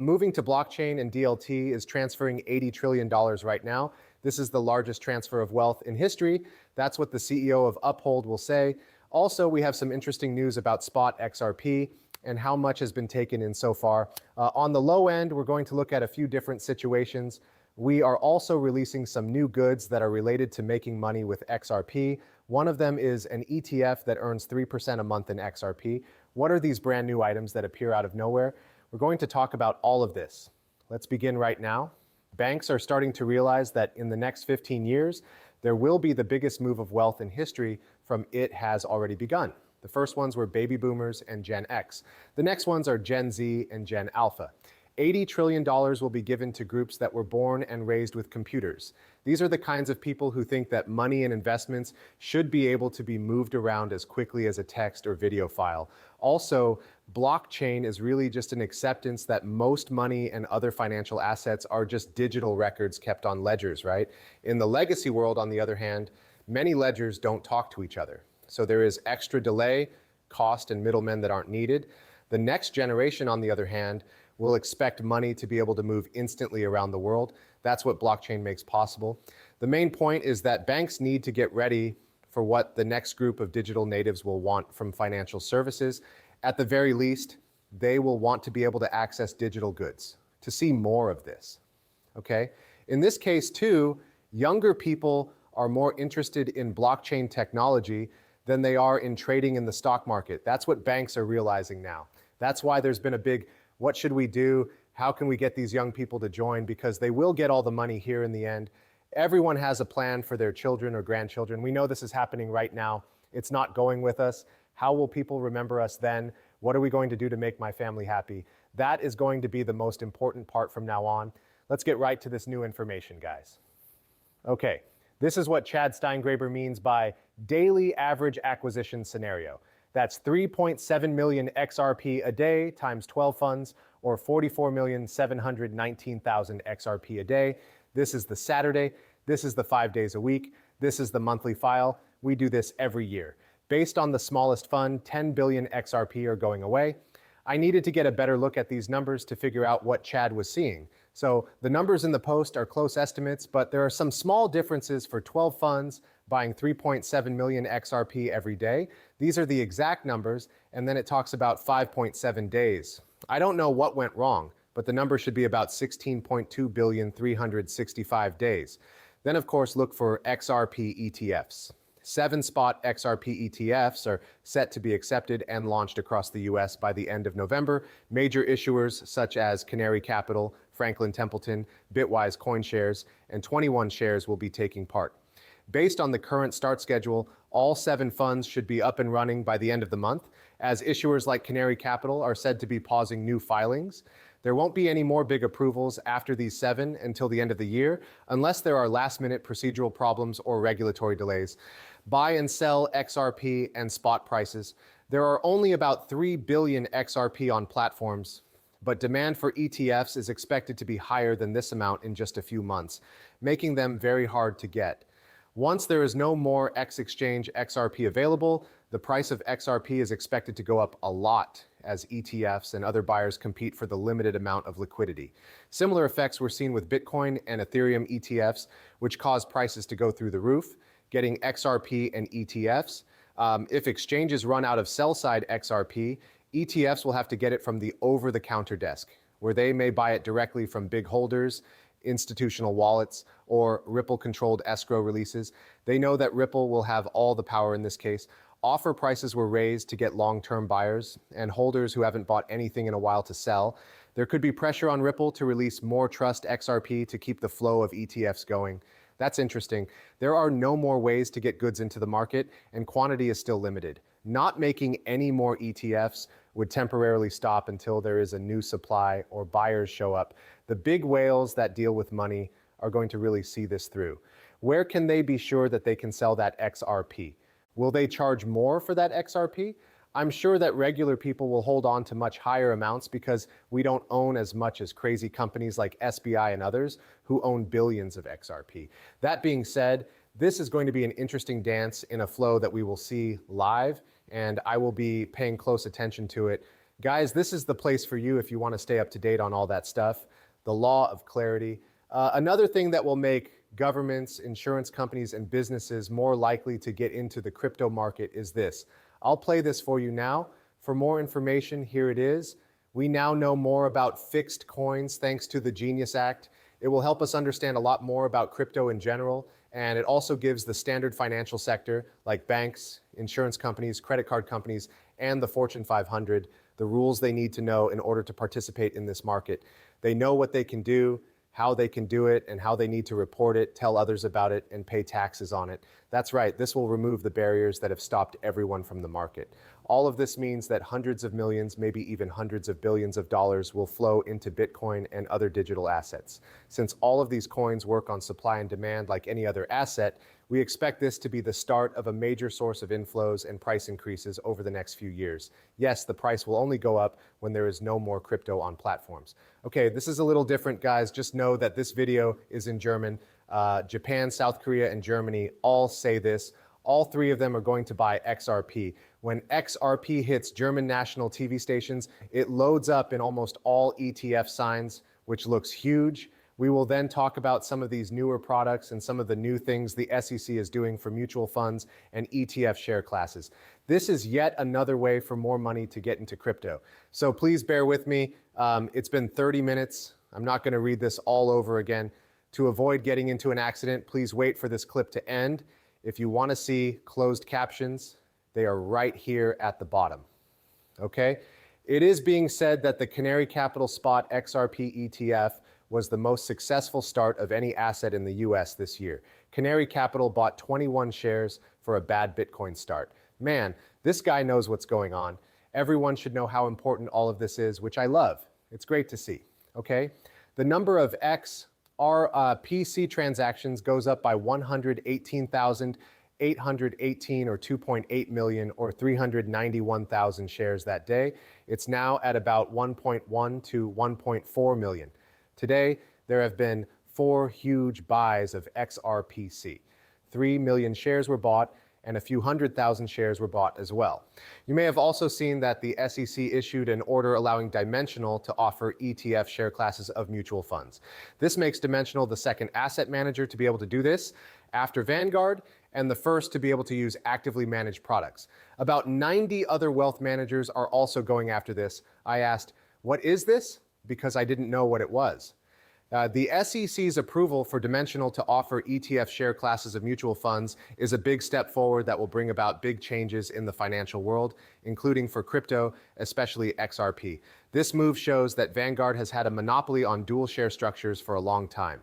Moving to blockchain and DLT is transferring $80 trillion right now. This is the largest transfer of wealth in history. That's what the CEO of Uphold will say. Also, we have some interesting news about Spot XRP and how much has been taken in so far. On the low end, we're going to look at a few different situations. We are also releasing some new goods that are related to making money with XRP. One of them is an ETF that earns 3% a month in XRP. What are these brand new items that appear out of nowhere? We're going to talk about all of this. Let's begin right now. Banks are starting to realize that in the next 15 years, there will be the biggest move of wealth in history from it has already begun. The first ones were baby boomers and Gen X. The next ones are Gen Z and Gen Alpha. $80 trillion will be given to groups that were born and raised with computers. These are the kinds of people who think that money and investments should be able to be moved around as quickly as a text or video file. Also, blockchain is really just an acceptance that most money and other financial assets are just digital records kept on ledgers, right? In the legacy world, on the other hand, many ledgers don't talk to each other. So there is extra delay, cost, and middlemen that aren't needed. The next generation, on the other hand, will expect money to be able to move instantly around the world. That's what blockchain makes possible. The main point is that banks need to get ready for what the next group of digital natives will want from financial services. At the very least, they will want to be able to access digital goods, to see more of this, okay? In this case too, younger people are more interested in blockchain technology than they are in trading in the stock market. That's what banks are realizing now. That's why there's been a big, what should we do? How can we get these young people to join? Because they will get all the money here in the end. Everyone has a plan for their children or grandchildren. We know this is happening right now. It's not going with us. How will people remember us then? What are we going to do to make my family happy? That is going to be the most important part from now on. Let's get right to this new information, guys. Okay, this is what Chad Steingraber means by daily average acquisition scenario. That's 3.7 million XRP a day times 12 funds, or 44,719,000 XRP a day. This is the Saturday. This is the 5 days a week. This is the monthly file. We do this every year. Based on the smallest fund, 10 billion XRP are going away. I needed to get a better look at these numbers to figure out what Chad was seeing. So the numbers in the post are close estimates, but there are some small differences for 12 funds buying 3.7 million XRP every day. These are the exact numbers, and then it talks about 5.7 days. I don't know what went wrong, but the number should be about 16.2 billion 365 days. Then of course look for XRP ETFs. 7 spot XRP ETFs are set to be accepted and launched across the US by the end of November. Major issuers such as Canary Capital, Franklin Templeton, Bitwise CoinShares, and 21 Shares will be taking part. Based on the current start schedule, all 7 funds should be up and running by the end of the month, as issuers like Canary Capital are said to be pausing new filings. There won't be any more big approvals after these 7 until the end of the year, unless there are last-minute procedural problems or regulatory delays. Buy and sell XRP and spot prices. There are only about 3 billion XRP on platforms, but demand for ETFs is expected to be higher than this amount in just a few months, making them very hard to get. Once there is no more X-Exchange XRP available, the price of XRP is expected to go up a lot as ETFs and other buyers compete for the limited amount of liquidity. Similar effects were seen with Bitcoin and Ethereum ETFs, which caused prices to go through the roof. Getting XRP and ETFs. If exchanges run out of sell-side XRP, ETFs will have to get it from the over-the-counter desk, where they may buy it directly from big holders, institutional wallets, or Ripple-controlled escrow releases. They know that Ripple will have all the power in this case. Offer prices were raised to get long-term buyers and holders who haven't bought anything in a while to sell. There could be pressure on Ripple to release more Trust XRP to keep the flow of ETFs going. That's interesting. There are no more ways to get goods into the market, and quantity is still limited. Not making any more ETFs would temporarily stop until there is a new supply or buyers show up. The big whales that deal with money are going to really see this through. Where can they be sure that they can sell that XRP? Will they charge more for that XRP? I'm sure that regular people will hold on to much higher amounts because we don't own as much as crazy companies like SBI and others who own billions of XRP. That being said, this is going to be an interesting dance in a flow that we will see live, and I will be paying close attention to it Guys, this is the place for you if you want to stay up to date on all that stuff. The law of clarity. Another thing that will make governments, insurance companies, and businesses more likely to get into the crypto market is this. I'll play this for you now. For more information, here it is. We now know more about fixed coins thanks to the Genius Act. It will help us understand a lot more about crypto in general, and it also gives the standard financial sector, like banks, insurance companies, credit card companies, and the Fortune 500, the rules they need to know in order to participate in this market. They know what they can do, how they can do it, and how they need to report it, tell others about it, and pay taxes on it. That's right, this will remove the barriers that have stopped everyone from the market. All of this means that hundreds of millions, maybe even hundreds of billions of dollars will flow into Bitcoin and other digital assets. Since all of these coins work on supply and demand like any other asset, we expect this to be the start of a major source of inflows and price increases over the next few years. Yes, the price will only go up when there is no more crypto on platforms. Okay, this is a little different, guys. Just know that this video is in German. Japan, South Korea, and Germany all say this. All three of them are going to buy XRP. When XRP hits German national TV stations, it loads up in almost all ETF signs, which looks huge. We will then talk about some of these newer products and some of the new things the SEC is doing for mutual funds and ETF share classes. This is yet another way for more money to get into crypto. So please bear with me. It's been 30 minutes. I'm not going to read this all over again. To avoid getting into an accident, please wait for this clip to end. If you want to see closed captions, they are right here at the bottom. Okay? It is being said that the Canary Capital Spot XRP ETF was the most successful start of any asset in the US this year. Canary Capital bought 21 shares for a bad Bitcoin start. Man, this guy knows what's going on. Everyone should know how important all of this is, which I love. It's great to see. Okay? The number of XRPC transactions goes up by 118,818 or 2.8 million or 391,000 shares that day. It's now at about 1.1 to 1.4 million. Today, there have been 4 huge buys of XRPC. 3 million shares were bought and a few 100,000 shares were bought as well. You may have also seen that the SEC issued an order allowing Dimensional to offer ETF share classes of mutual funds. This makes Dimensional the second asset manager to be able to do this after Vanguard and the first to be able to use actively managed products. About 90 other wealth managers are also going after this. I asked, what is this? Because I didn't know what it was. The SEC's approval for Dimensional to offer ETF share classes of mutual funds is a big step forward that will bring about big changes in the financial world, including for crypto, especially XRP. This move shows that Vanguard has had a monopoly on dual share structures for a long time.